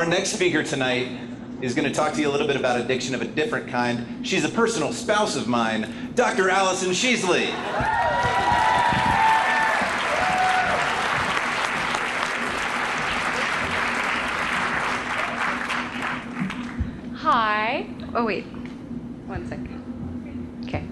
Our next speaker tonight is going to talk to you a little bit about addiction of a different kind. She's a personal spouse of mine, Dr. Alison Sheasley. Hi. Oh, wait. One second. Okay.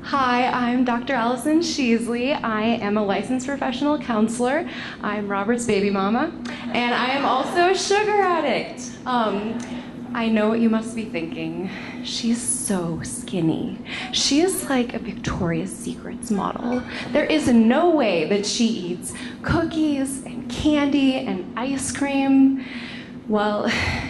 Hi, I'm Dr. Alison Sheasley. I am a licensed professional counselor. I'm Robert's baby mama. And I am also a sugar addict. I know what you must be thinking. She's so skinny. She is like a Victoria's Secrets model. There is no way that she eats cookies and candy and ice cream. Well,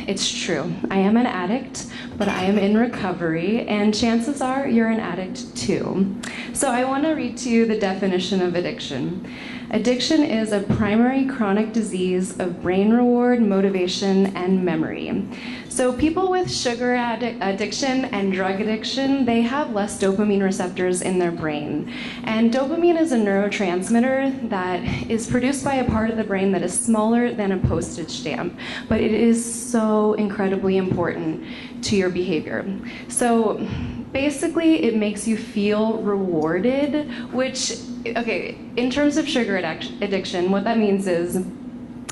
it's true. I am an addict, but I am in recovery, and chances are you're an addict too. So I want to read to you the definition of addiction. Addiction is a primary chronic disease of brain reward, motivation, and memory. So people with sugar addiction and drug addiction, they have less dopamine receptors in their brain. And dopamine is a neurotransmitter that is produced by a part of the brain that is smaller than a postage stamp, but it is so incredibly important to your behavior. So basically, it makes you feel rewarded, which, okay, in terms of sugar addiction, what that means is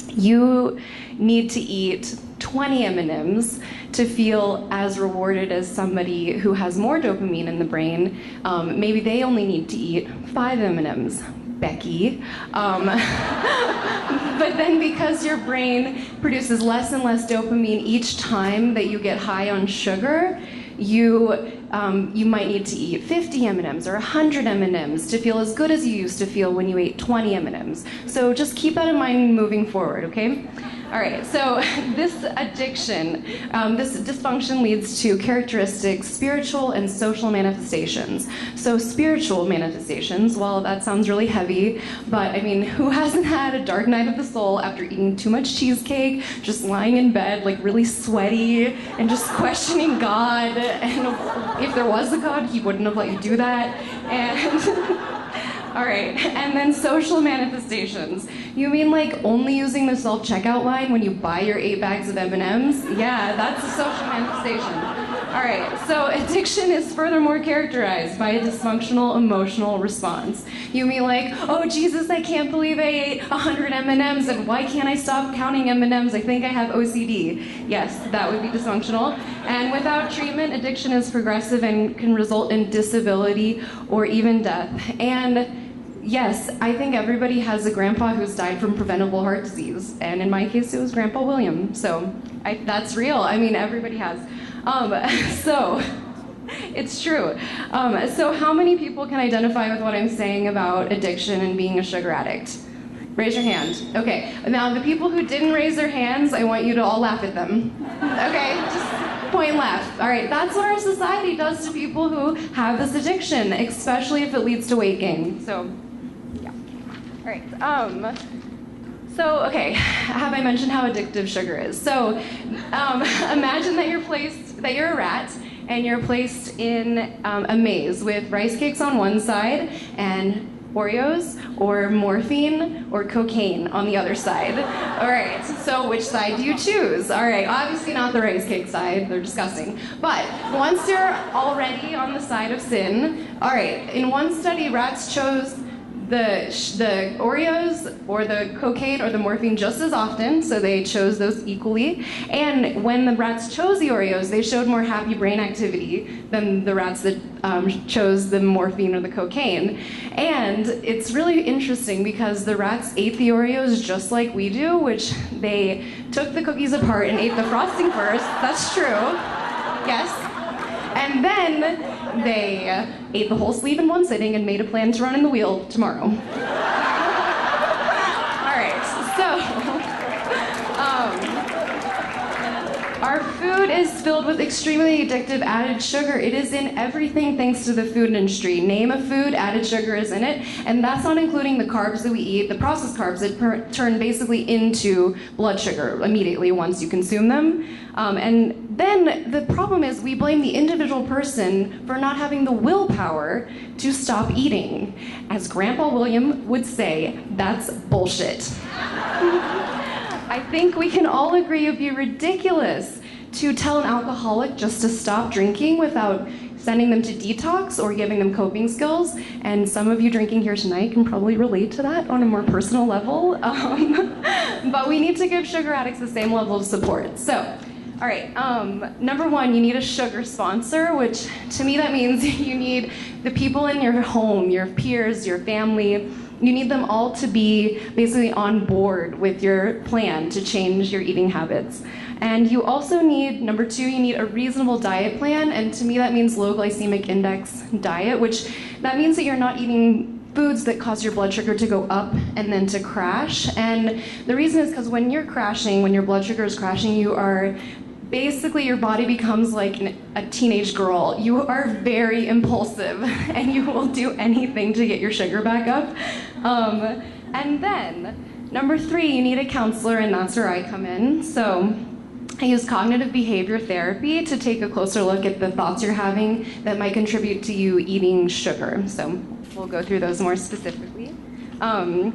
you need to eat 20 M&Ms to feel as rewarded as somebody who has more dopamine in the brain. Maybe they only need to eat 5 M&Ms. Becky. But then because your brain produces less and less dopamine each time that you get high on sugar, you might need to eat 50 M&Ms or 100 M&Ms to feel as good as you used to feel when you ate 20 M&Ms. So just keep that in mind moving forward, okay? All right, so this addiction, this dysfunction leads to characteristics, spiritual and social manifestations. So spiritual manifestations, well, that sounds really heavy, but I mean, who hasn't had a dark night of the soul after eating too much cheesecake, just lying in bed, like really sweaty, and just questioning God, and if there was a God, he wouldn't have let you do that, and... All right, and then social manifestations. You mean like only using the self-checkout line when you buy your 8 bags of M&Ms? Yeah, that's a social manifestation. All right, so addiction is furthermore characterized by a dysfunctional emotional response. You mean like, oh Jesus, I can't believe I ate 100 M&Ms and why can't I stop counting M&Ms? I think I have OCD. Yes, that would be dysfunctional. And without treatment, addiction is progressive and can result in disability or even death. And yes, I think everybody has a grandpa who's died from preventable heart disease. And in my case, it was Grandpa William. So that's real. I mean, everybody has. So it's true. So how many people can identify with what I'm saying about addiction and being a sugar addict? Raise your hand. Okay. Now, the people who didn't raise their hands, I want you to all laugh at them. Okay? Just point and laugh. All right. That's what our society does to people who have this addiction, especially if it leads to weight gain. So, yeah. All right. So, okay, have I mentioned how addictive sugar is? So, imagine that you're a rat, and you're placed in a maze with rice cakes on one side and Oreos or morphine or cocaine on the other side. All right, so which side do you choose? All right, obviously not the rice cake side, they're disgusting. But once you're already on the side of sin, all right, in one study, rats chose the Oreos or the cocaine or the morphine just as often, so they chose those equally. And when the rats chose the Oreos, they showed more happy brain activity than the rats that chose the morphine or the cocaine. And it's really interesting because the rats ate the Oreos just like we do, which they took the cookies apart and ate the frosting first. That's true. Yes. And then they ate the whole sleeve in one sitting and made a plan to run in the wheel tomorrow. All right, so our food is filled with extremely addictive added sugar. It is in everything thanks to the food industry. Name a food, added sugar is in it, and that's not including the carbs that we eat, the processed carbs that turn basically into blood sugar immediately once you consume them. And then the problem is we blame the individual person for not having the willpower to stop eating. As Grandpa William would say, that's bullshit. I I think we can all agree it'd be ridiculous to tell an alcoholic just to stop drinking without sending them to detox or giving them coping skills. And some of you drinking here tonight can probably relate to that on a more personal level. But we need to give sugar addicts the same level of support. So, all right, number one, you need a sugar sponsor, which to me that means you need the people in your home, your peers, your family. You need them all to be basically on board with your plan to change your eating habits. And you also need, number two, you need a reasonable diet plan, and to me that means low glycemic index diet, which that means that you're not eating foods that cause your blood sugar to go up and then to crash. And the reason is because when you're crashing, when your blood sugar is crashing, you are basically, your body becomes like a teenage girl. You are very impulsive and you will do anything to get your sugar back up. And then, number three, you need a counselor, and that's where I come in. So I use cognitive behavior therapy to take a closer look at the thoughts you're having that might contribute to you eating sugar. So we'll go through those more specifically. All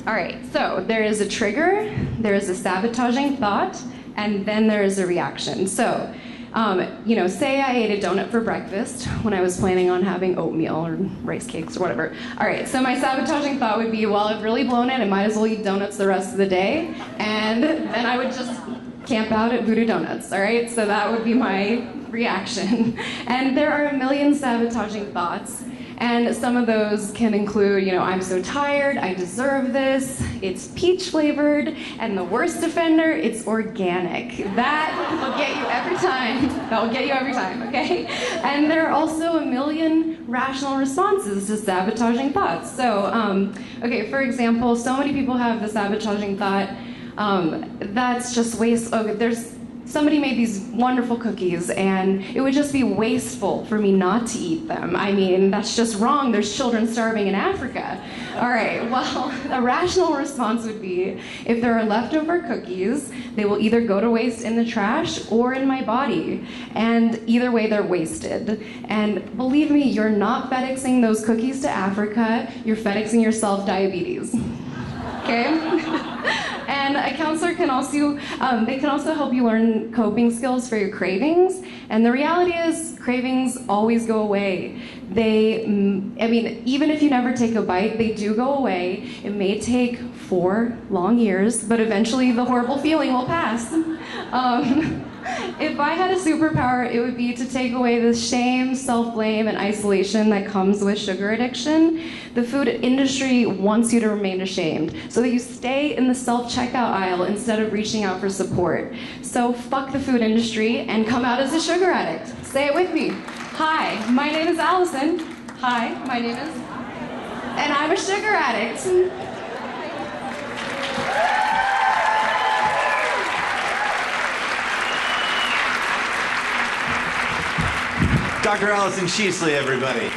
right, so there is a trigger, there is a sabotaging thought, and then there is a reaction. So, say I ate a donut for breakfast when I was planning on having oatmeal or rice cakes or whatever. All right, so my sabotaging thought would be, well, I've really blown it, I might as well eat donuts the rest of the day. And then I would just camp out at Voodoo Donuts, all right? So that would be my reaction. And there are a million sabotaging thoughts. And some of those can include, I'm so tired, I deserve this, it's peach flavored, and the worst offender, it's organic. That will get you every time. That will get you every time, okay? And there are also a million rational responses to sabotaging thoughts. So, okay, for example, so many people have the sabotaging thought, that's just waste. Okay, somebody made these wonderful cookies and it would just be wasteful for me not to eat them. I mean, that's just wrong. There's children starving in Africa. All right, well, a rational response would be, if there are leftover cookies, they will either go to waste in the trash or in my body. And either way, they're wasted. And believe me, you're not FedExing those cookies to Africa, you're FedExing yourself diabetes. Okay? And a counselor can also, they can also help you learn coping skills for your cravings. And the reality is, cravings always go away. Even if you never take a bite, they do go away. It may take 4 long years, but eventually the horrible feeling will pass. If I had a superpower, it would be to take away the shame, self-blame, and isolation that comes with sugar addiction. The food industry wants you to remain ashamed, so that you stay in the self-checkout aisle instead of reaching out for support. So fuck the food industry and come out as a sugar addict. Say it with me. Hi, my name is Allison. Hi, my name is... And I'm a sugar addict. Dr. Alison Sheasley, everybody.